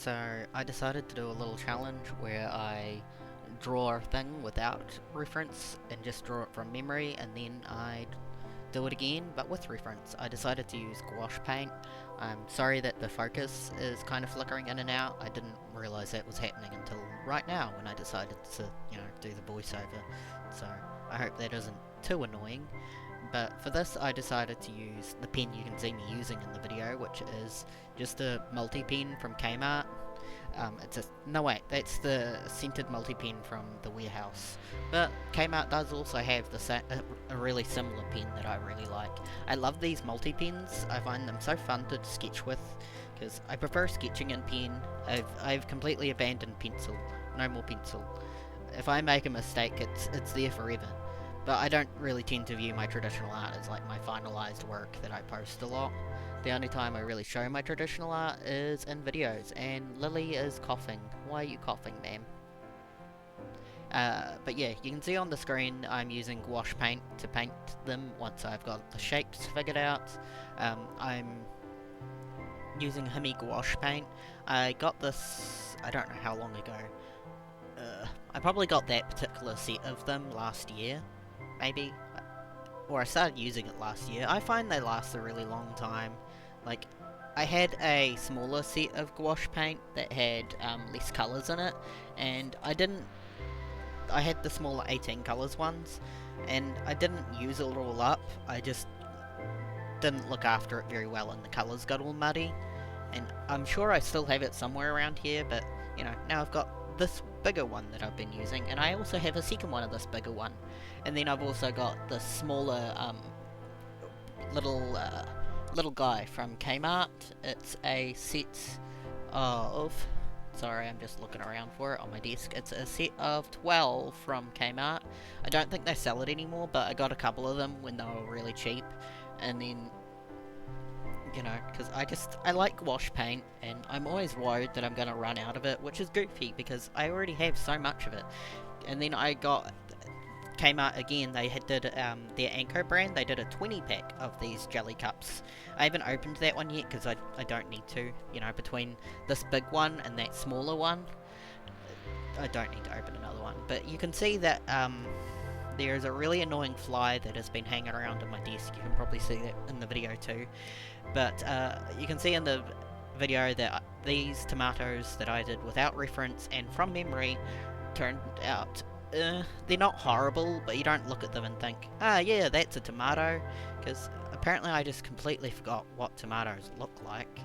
So I decided to do a little challenge where I draw a thing without reference and just draw it from memory, and then I do it again but with reference. I decided to use gouache paint. I'm sorry that the focus is kind of flickering in and out. I didn't realise that was happening until right now when I decided to, do the voiceover. So I hope that isn't too annoying. But for this I decided to use the pen you can see me using in the video, which is just a multi-pen from Kmart. That's the scented multi-pen from the warehouse. But Kmart does also have a really similar pen that I really like. I love these multi-pens. I find them so fun to sketch with, because I prefer sketching in pen. I've completely abandoned pencil. No more pencil. If I make a mistake, it's there forever. But I don't really tend to view my traditional art as like my finalized work that I post a lot. The only time I really show my traditional art is in videos, and Lily is coughing. Why are you coughing, ma'am? But yeah, you can see on the screen I'm using gouache paint to paint them once I've got the shapes figured out. I'm using Himi gouache paint. I got this, I don't know how long ago. I probably got that particular set of them last year, maybe. Or I started using it last year. I find they last a really long time. Like, I had a smaller set of gouache paint that had less colours in it, and I had the smaller 18 colours ones, and I didn't use it all up. I just didn't look after it very well, and the colours got all muddy. And I'm sure I still have it somewhere around here, but, now I've got this bigger one that I've been using, and I also have a second one of this bigger one. And then I've also got the smaller, little guy from Kmart. It's a set of... Sorry, I'm just looking around for it on my desk. It's a set of 12 from Kmart. I don't think they sell it anymore, but I got a couple of them when they were really cheap. And then, because I like gouache paint, and I'm always worried that I'm going to run out of it, which is goofy, because I already have so much of it. And then I got... Kmart again, they did their Anko brand, they did a 20-pack of these jelly cups. I haven't opened that one yet because I don't need to. Between this big one and that smaller one, I don't need to open another one. But you can see that there's a really annoying fly that has been hanging around on my desk. You can probably see that in the video too. But you can see in the video that these tomatoes that I did without reference and from memory turned out... they're not horrible, but you don't look at them and think, yeah, that's a tomato, because apparently I just completely forgot what tomatoes look like,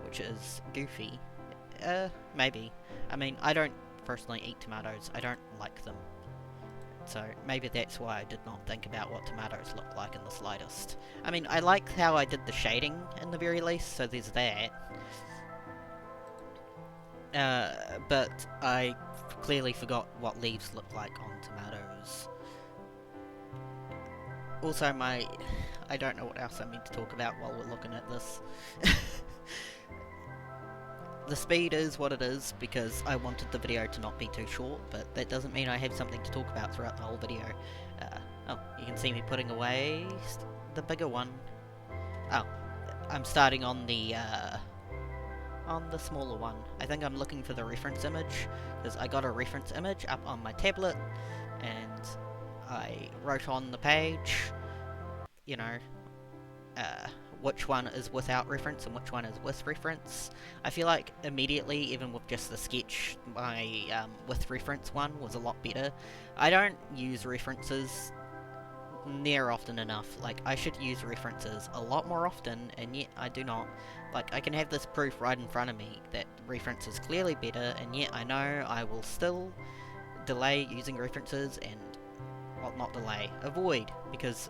which is goofy. Maybe. I mean, I don't personally eat tomatoes, I don't like them. So maybe that's why I did not think about what tomatoes look like in the slightest. I mean, I like how I did the shading in the very least, so there's that. But I clearly forgot what leaves look like on tomatoes. Also, I don't know what else I meant to talk about while we're looking at this. The speed is what it is, because I wanted the video to not be too short, but that doesn't mean I have something to talk about throughout the whole video. Oh, you can see me putting away the bigger one. Oh, I'm starting on the smaller one. I think I'm looking for the reference image, because I got a reference image up on my tablet, and I wrote on the page, which one is without reference and which one is with reference. I feel like immediately, even with just the sketch, my with reference one was a lot better. I don't use references near often enough. Like, I should use references a lot more often, and yet I do not. Like, I can have this proof right in front of me that reference is clearly better, and yet I know I will still delay using references and, well, not delay, avoid, because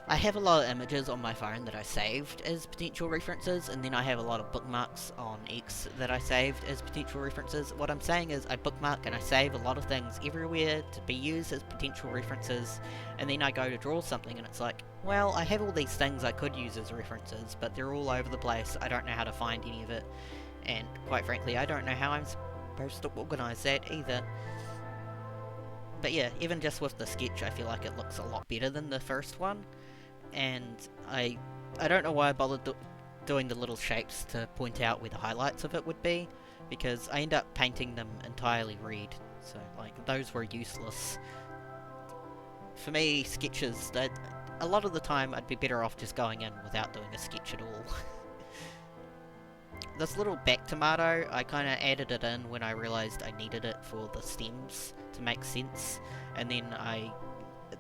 I have a lot of images on my phone that I saved as potential references, and then I have a lot of bookmarks on X that I saved as potential references. What I'm saying is I bookmark and I save a lot of things everywhere to be used as potential references, and then I go to draw something and it's like, well, I have all these things I could use as references, but they're all over the place. I don't know how to find any of it, and quite frankly, I don't know how I'm supposed to organise that either. But yeah, even just with the sketch, I feel like it looks a lot better than the first one. And I don't know why I bothered doing the little shapes to point out where the highlights of it would be, because I end up painting them entirely red, so like those were useless. For me, sketches, that a lot of the time I'd be better off just going in without doing a sketch at all. This little back tomato, I kind of added it in when I realised I needed it for the stems to make sense, and then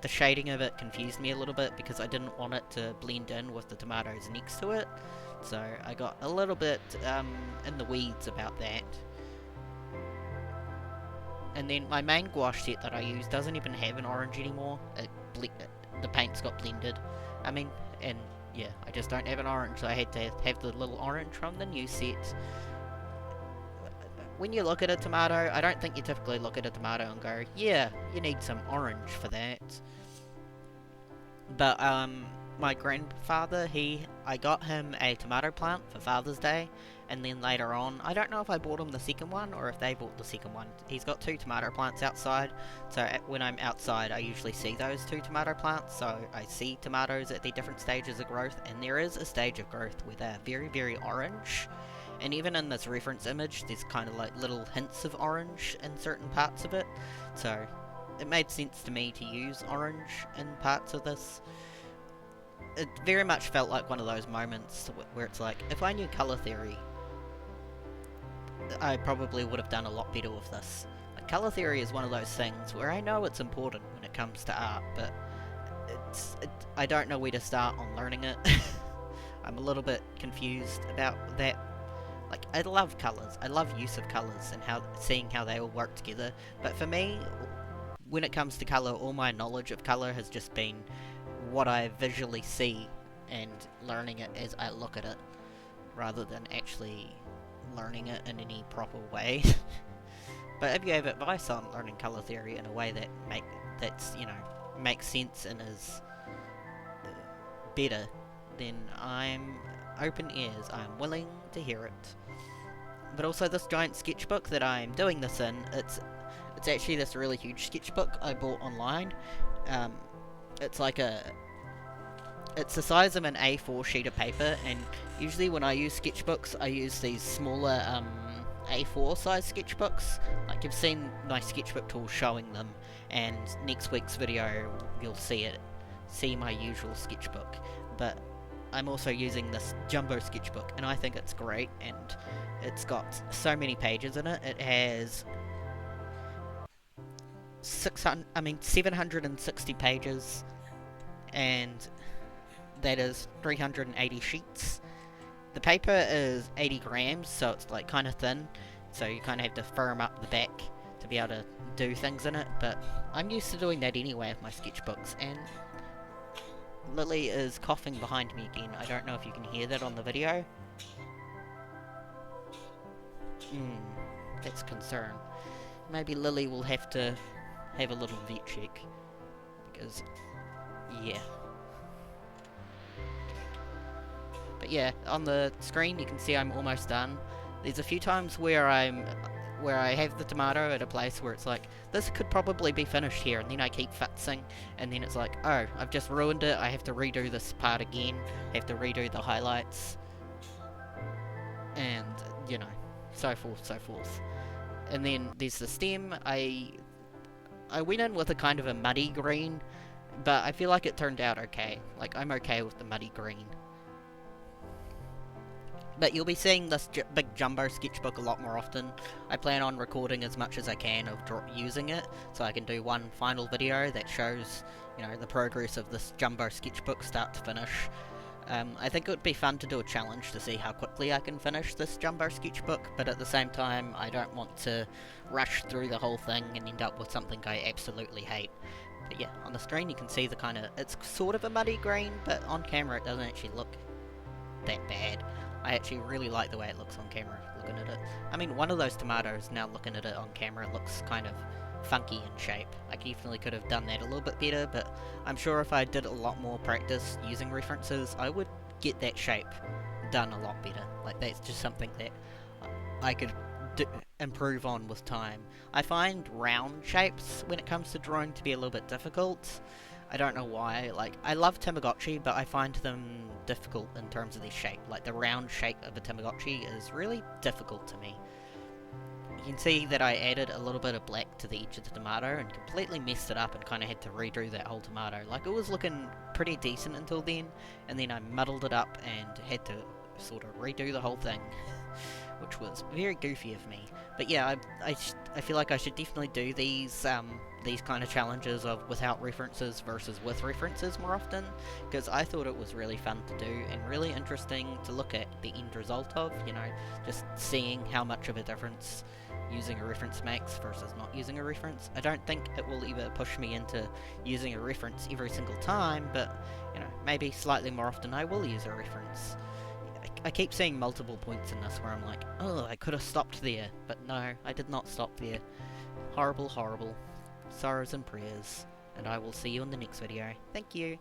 the shading of it confused me a little bit because I didn't want it to blend in with the tomatoes next to it, so I got a little bit in the weeds about that. And then my main gouache set that I use doesn't even have an orange anymore. The paint's got blended. And yeah, I just don't have an orange, so I had to have the little orange from the new set. When you look at a tomato, I don't think you typically look at a tomato and go, yeah, you need some orange for that. But my grandfather, I got him a tomato plant for Father's Day, and then later on, I don't know if I bought him the second one or if they bought the second one. He's got 2 tomato plants outside, so when I'm outside I usually see those 2 tomato plants, so I see tomatoes at their different stages of growth, and there is a stage of growth where they're very, very orange, and even in this reference image there's kind of like little hints of orange in certain parts of it, so it made sense to me to use orange in parts of this. It very much felt like one of those moments where it's like, if I knew colour theory, I probably would have done a lot better with this. Like, colour theory is one of those things where I know it's important when it comes to art, but I don't know where to start on learning it. I'm a little bit confused about that. Like, I love colours, I love use of colours and seeing how they all work together, but for me, when it comes to colour, all my knowledge of colour has just been what I visually see and learning it as I look at it, rather than actually learning it in any proper way. But if you have advice on learning colour theory in a way that makes sense and is better, then I'm open ears, I'm willing to hear it. But also this giant sketchbook that I'm doing this in, it's actually this really huge sketchbook I bought online. It's the size of an A4 sheet of paper, and usually when I use sketchbooks, I use these smaller A4 size sketchbooks. Like, you've seen my sketchbook tool showing them, and next week's video you'll see my usual sketchbook. But I'm also using this jumbo sketchbook, and I think it's great, and it's got so many pages in it. It has 760 pages, and that is 380 sheets. The paper is 80 grams, so it's like kind of thin, so you kind of have to firm up the back to be able to do things in it, but I'm used to doing that anyway with my sketchbooks. And Lily is coughing behind me again. I don't know if you can hear that on the video. That's a concern. Maybe Lily will have to have a little vet check, because, yeah. But yeah, on the screen you can see I'm almost done. There's a few times where I have the tomato at a place where it's like, this could probably be finished here, and then I keep futzing, and then it's like, oh, I've just ruined it, I have to redo this part again, I have to redo the highlights, and, you know, so forth. And then there's the stem. I went in with a kind of a muddy green, but I feel like it turned out okay. Like, I'm okay with the muddy green. But you'll be seeing this big jumbo sketchbook a lot more often. I plan on recording as much as I can of using it, so I can do one final video that shows, the progress of this jumbo sketchbook start to finish. I think it would be fun to do a challenge to see how quickly I can finish this jumbo sketchbook, but at the same time, I don't want to rush through the whole thing and end up with something I absolutely hate. But yeah, on the screen you can see it's sort of a muddy green, but on camera it doesn't actually look that bad. I actually really like the way it looks on camera, looking at it. I mean, one of those tomatoes, now looking at it on camera, looks kind of funky in shape. I definitely could have done that a little bit better, but I'm sure if I did a lot more practice using references, I would get that shape done a lot better. Like, that's just something that I could improve on with time. I find round shapes, when it comes to drawing, to be a little bit difficult. I don't know why. Like, I love Tamagotchi, but I find them difficult in terms of their shape. Like, the round shape of a Tamagotchi is really difficult to me. You can see that I added a little bit of black to the edge of the tomato and completely messed it up and kind of had to redo that whole tomato. Like, it was looking pretty decent until then, and then I muddled it up and had to sort of redo the whole thing, which was very goofy of me. But yeah, I feel like I should definitely do these kind of challenges of without references versus with references more often, because I thought it was really fun to do and really interesting to look at the end result of, you know, just seeing how much of a difference using a reference makes versus not using a reference. I don't think it will ever push me into using a reference every single time, but, you know, maybe slightly more often I will use a reference. I keep seeing multiple points in this where I'm like, oh, I could have stopped there, but no, I did not stop there. Horrible, horrible. Sorrows and prayers, and I will see you in the next video. Thank you.